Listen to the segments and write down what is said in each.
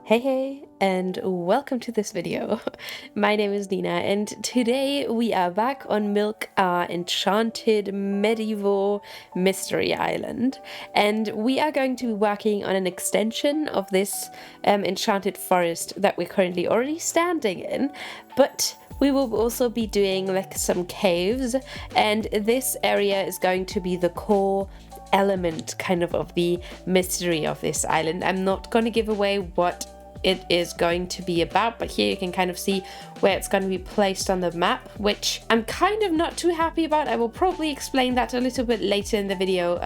Hey, and welcome to this video. My name is Nina, and today we are back on Milk, our enchanted medieval mystery island, and we are going to be working on an extension of this enchanted forest that we're currently already standing in, but we will also be doing like some caves, and this area is going to be the core element kind of the mystery of this island. I'm not going to give away what it is going to be about, but here you can kind of see where it's going to be placed on the map, which I'm kind of not too happy about. I will probably explain that a little bit later in the video,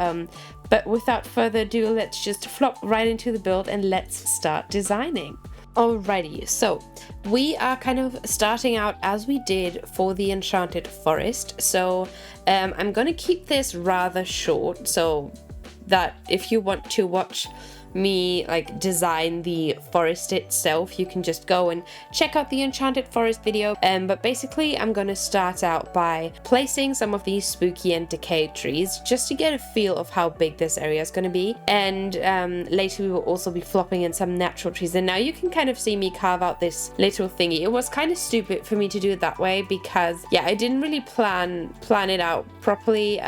but without further ado, let's just flop right into the build and let's start designing. Alrighty, so we are kind of starting out as we did for the enchanted forest, so I'm gonna keep this rather short so that if you want to watch me like design the forest itself, you can just go and check out the enchanted forest video, but basically I'm gonna start out by placing some of these spooky and decayed trees just to get a feel of how big this area is gonna be, and later we will also be flopping in some natural trees. And now you can kind of see me carve out this little thingy. It was kind of stupid for me to do it that way because yeah, I didn't really plan it out properly.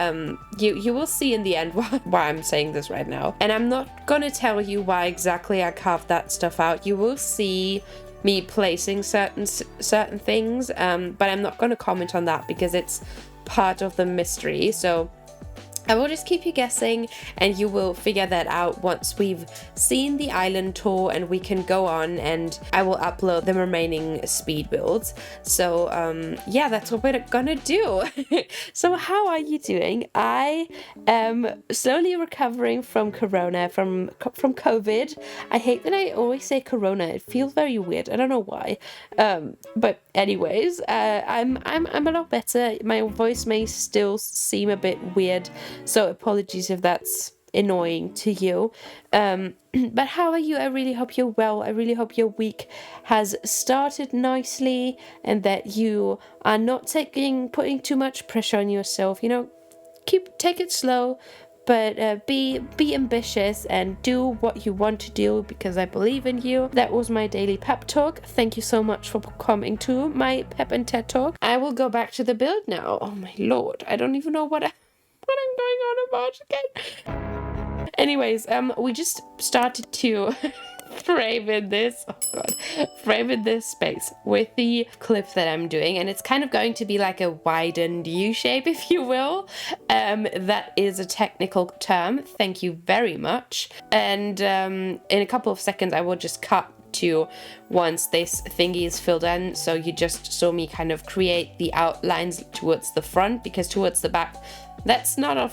You will see in the end why I'm saying this right now, and I'm not gonna tell you why exactly I carved that stuff out. You will see me placing certain things, but I'm not going to comment on that because it's part of the mystery. So I will just keep you guessing, and you will figure that out once we've seen the island tour and we can go on, and I will upload the remaining speed builds. So yeah, that's what we're gonna do. So how are you doing? I am slowly recovering from corona, from COVID. I hate that I always say corona. It feels very weird. I don't know why. But anyways, I'm a lot better. My voice may still seem a bit weird, so apologies if that's annoying to you. But how are you? I really hope you're well. I really hope your week has started nicely and that you are not putting too much pressure on yourself. You know, take it slow, but be ambitious and do what you want to do because I believe in you. That was my daily pep talk. Thank you so much for coming to my pep and TED talk. I will go back to the build now. Oh my lord, I don't even know what I'm going on about again. Anyways, we just started to frame in this space with the clip that I'm doing, and it's kind of going to be like a widened U shape, if you will. That is a technical term. Thank you very much. And in a couple of seconds I will just cut to once this thingy is filled in, so you just saw me kind of create the outlines towards the front, because towards the back that's not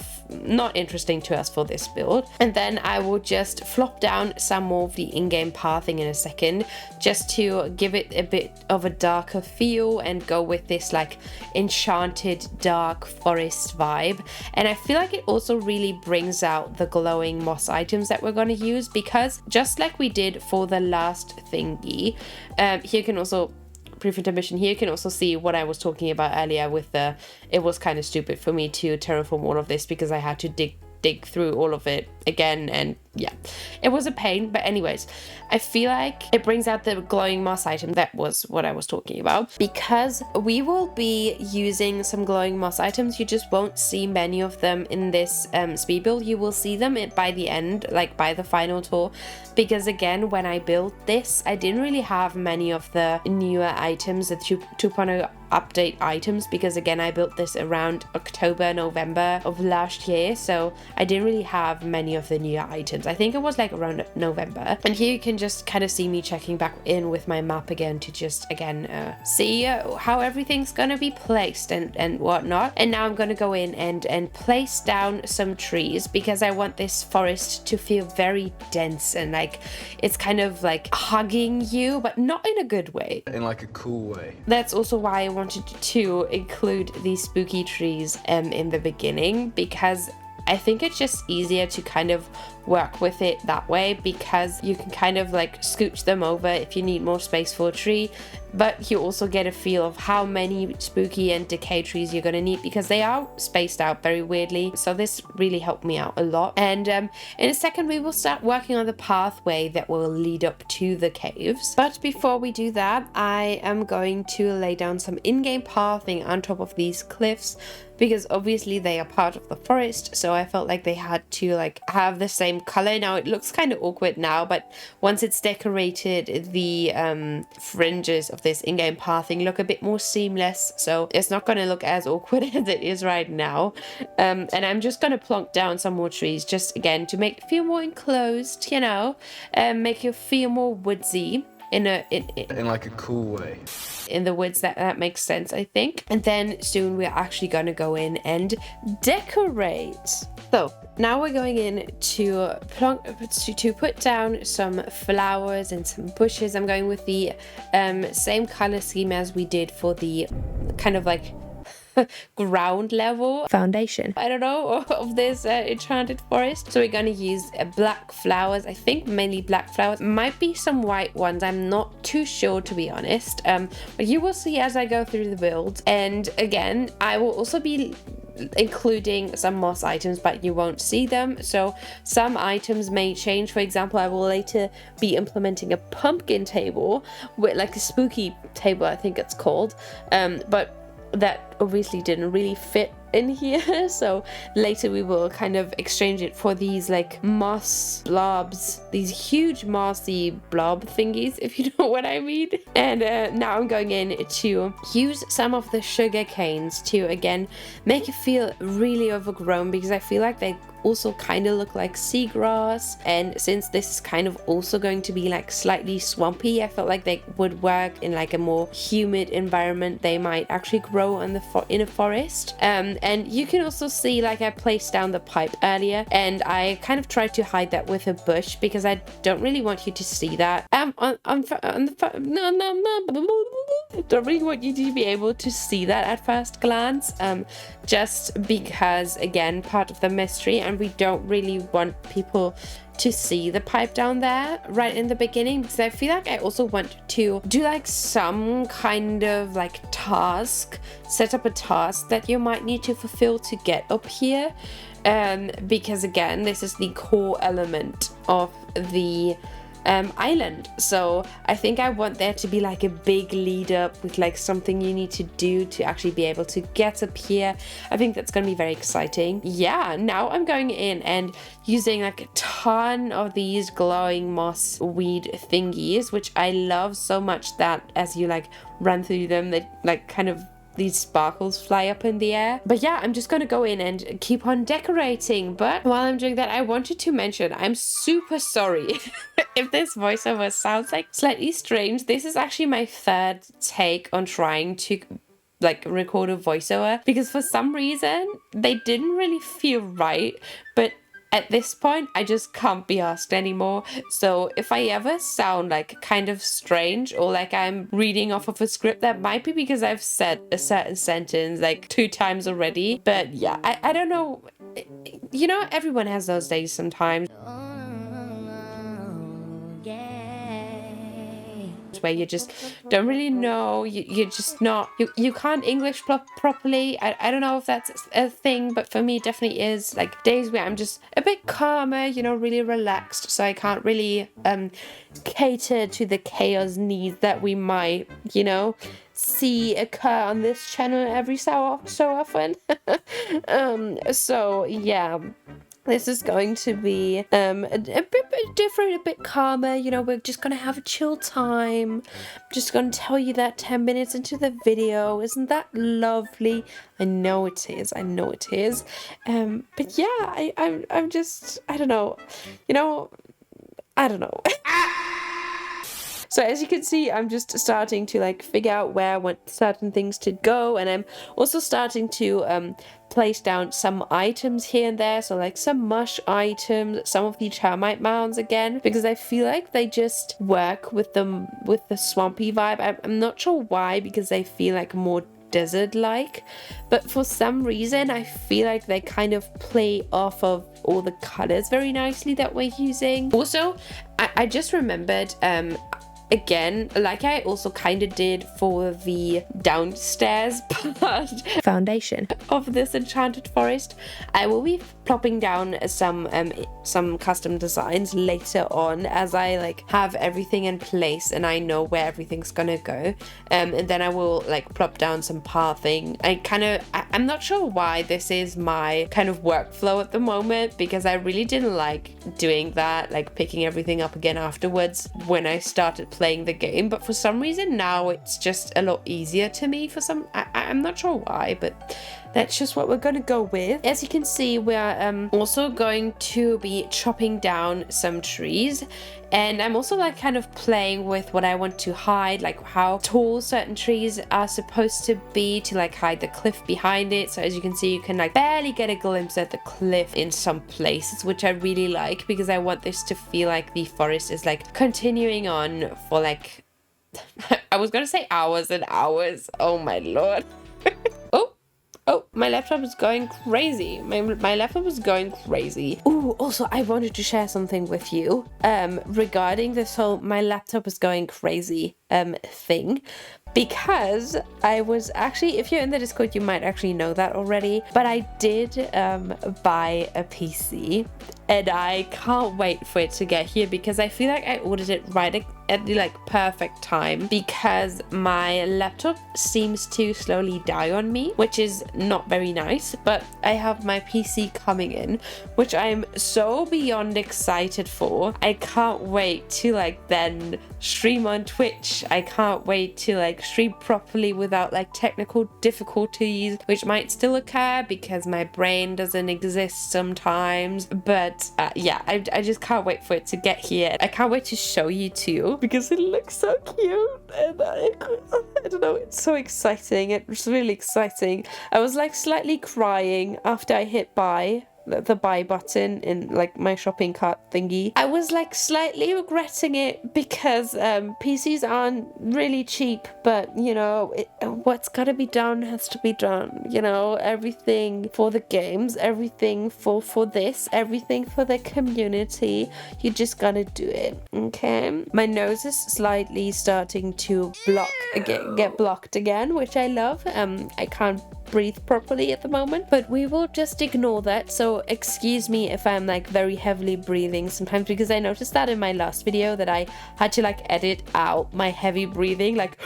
interesting to us for this build. And then I will just flop down some more of the in-game pathing in a second, just to give it a bit of a darker feel and go with this like enchanted dark forest vibe. And I feel like it also really brings out the glowing moss items that we're going to use, because just like we did for the last thingy, here you can also brief intermission. Here you can also see what I was talking about earlier with it was kind of stupid for me to terraform all of this because I had to dig through all of it again, and yeah, it was a pain. But anyways, I feel like it brings out the glowing moss item. That was what I was talking about, because we will be using some glowing moss items. You just won't see many of them in this speed build. You will see them by the end, like by the final tour, because again, when I built this, I didn't really have many of the newer items, the 2.0 update items, because again, I built this around October, November of last year, so I didn't really have many of the newer items. I think it was like around November. And here you can just kind of see me checking back in with my map again to just again see how everything's gonna be placed and whatnot. And now I'm gonna go in and place down some trees, because I want this forest to feel very dense and like it's kind of like hugging you, but not in a good way, in like a cool way. That's also why I wanted to include these spooky trees in the beginning, because I think it's just easier to kind of work with it that way, because you can kind of like scooch them over if you need more space for a tree, but you also get a feel of how many spooky and decay trees you're going to need, because they are spaced out very weirdly. So this really helped me out a lot. And in a second we will start working on the pathway that will lead up to the caves. But before we do that, I am going to lay down some in-game pathing on top of these cliffs, because obviously they are part of the forest, so I felt like they had to like have the same color. Now it looks kind of awkward now, but once it's decorated, the fringes of this in-game pathing look a bit more seamless, so it's not going to look as awkward as it is right now. And I'm just going to plonk down some more trees, just again to make it feel more enclosed, you know, make it feel more woodsy in like a cool way. In the woods, that makes sense, I think. And then soon we're actually gonna go in and decorate. So now we're going in to put down some flowers and some bushes. I'm going with the same color scheme as we did for the kind of like ground level foundation, I don't know, of this enchanted forest. So we're going to use black flowers, I think mainly black flowers, might be some white ones, I'm not too sure to be honest, but you will see as I go through the build. And again, I will also be including some moss items, but you won't see them, so some items may change. For example, I will later be implementing a pumpkin table, with like a spooky table I think it's called, but that obviously didn't really fit in here, so later we will kind of exchange it for these like moss blobs, these huge mossy blob thingies, if you know what I mean. And now I'm going in to use some of the sugar canes to again make it feel really overgrown, because I feel like they also kind of look like seagrass, and since this is kind of also going to be like slightly swampy, I felt like they would work in like a more humid environment. They might actually grow on the in a forest, and you can also see like I placed down the pipe earlier, and I kind of tried to hide that with a bush, because I don't really want you to see that don't really want you to be able to see that at first glance, just because again, part of the mystery, and we don't really want people to see the pipe down there right in the beginning, because I feel like I also want to do like some kind of like task, set up a task that you might need to fulfill to get up here, because again, this is the core element of the island. So I think I want there to be like a big lead up with like something you need to do to actually be able to get up here. I think that's going to be very exciting. Yeah, now I'm going in and using like a ton of these glowing moss weed thingies, which I love so much that as you like run through them, they like kind of these sparkles fly up in the air. But yeah, I'm just gonna go in and keep on decorating. But while I'm doing that, I wanted to mention I'm super sorry if this voiceover sounds like slightly strange. This is actually my third take on trying to like record a voiceover, because for some reason they didn't really feel right, but at this point, I just can't be asked anymore. So if I ever sound like kind of strange or like I'm reading off of a script, that might be because I've said a certain sentence like 2 times already. But yeah, I don't know. You know, everyone has those days sometimes. Where you just don't really know, you're just not, you can't English properly. I don't know if that's a thing, but for me it definitely is. Like days where I'm just a bit calmer, you know, really relaxed, so I can't really cater to the chaos needs that we might, you know, see occur on this channel every so often. So yeah, this is going to be a bit different, a bit calmer. You know, we're just going to have a chill time. I'm just going to tell you that 10 minutes into the video. Isn't that lovely? I know it is. I know it is. But yeah, I'm just, I don't know. You know, I don't know. So as you can see, I'm just starting to like figure out where I want certain things to go, and I'm also starting to place down some items here and there, so like some mush items, some of the termite mounds again, because I feel like they just work with the swampy vibe. I'm not sure why, because they feel like more desert-like, but for some reason I feel like they kind of play off of all the colors very nicely that we're using. Also, I just remembered, again, like I also kind of did for the downstairs part foundation of this enchanted forest, I will be plopping down some custom designs later on as I like have everything in place and I know where everything's gonna go, and then I will like plop down some pathing. I'm not sure why this is my kind of workflow at the moment, because I really didn't like doing that, like picking everything up again afterwards when I started playing the game, but for some reason now it's just a lot easier to me. I'm not sure why, but that's just what we're gonna go with. As you can see, we're also going to be chopping down some trees, and I'm also like kind of playing with what I want to hide, like how tall certain trees are supposed to be to like hide the cliff behind it. So as you can see, you can like barely get a glimpse at the cliff in some places, which I really like, because I want this to feel like the forest is like continuing on for like I was gonna say hours and hours. Oh my lord. Oh, my laptop is going crazy. My laptop is going crazy. Ooh, also, I wanted to share something with you regarding this whole my laptop is going crazy thing. Because I was actually, if you're in the Discord, you might actually know that already, but I did buy a PC, and I can't wait for it to get here, because I feel like I ordered it right at the like perfect time, because my laptop seems to slowly die on me, which is not very nice. But I have my PC coming in, which I'm so beyond excited for. I can't wait to like then stream on Twitch. I can't wait to like stream properly without like technical difficulties, which might still occur because my brain doesn't exist sometimes. But yeah, I just can't wait for it to get here. I can't wait to show you too, because it looks so cute, and I don't know, it's so exciting. It's really exciting. I was like slightly crying after I hit buy, the buy button in like my shopping cart thingy. I was like slightly regretting it, because PCs aren't really cheap, but you know, what's gotta be done has to be done, you know. Everything for the games, everything for this, everything for the community, you just gotta do it. Okay, my nose is slightly starting to get blocked again, which I love. I can't breathe properly at the moment, but we will just ignore that. So excuse me if I'm like very heavily breathing sometimes, because I noticed that in my last video that I had to like edit out my heavy breathing, like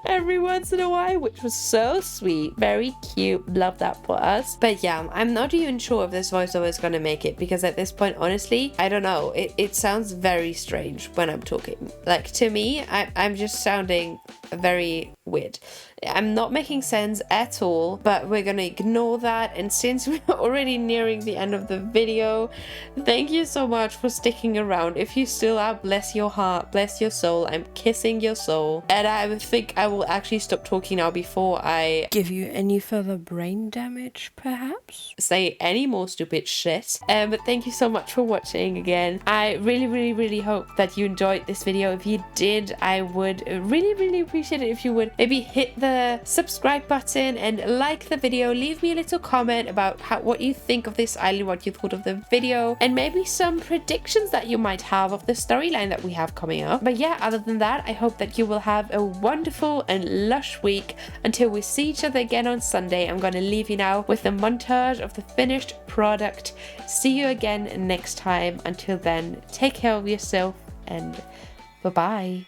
every once in a while, which was so sweet, very cute, love that for us. But yeah, I'm not even sure if this voiceover is gonna make it, because at this point, honestly, I don't know, it sounds very strange when I'm talking. Like, to me, I'm just sounding very weird. I'm not making sense at all, but we're gonna ignore that. And since we're already nearing the end of the video, thank you so much for sticking around. If you still are, bless your heart, bless your soul. I'm kissing your soul. And I think I will actually stop talking now before I give you any further brain damage, perhaps? Say any more stupid shit. But thank you so much for watching again. I really hope that you enjoyed this video. If you did, I would really appreciate it if you would maybe hit the subscribe button and like the video. Leave me a little comment about what you think of this island, what you thought of the video, and maybe some predictions that you might have of the storyline that we have coming up. But yeah, other than that, I hope that you will have a wonderful and lush week. Until we see each other again on Sunday, I'm going to leave you now with a montage of the finished product. See you again next time. Until then, take care of yourself, and bye-bye.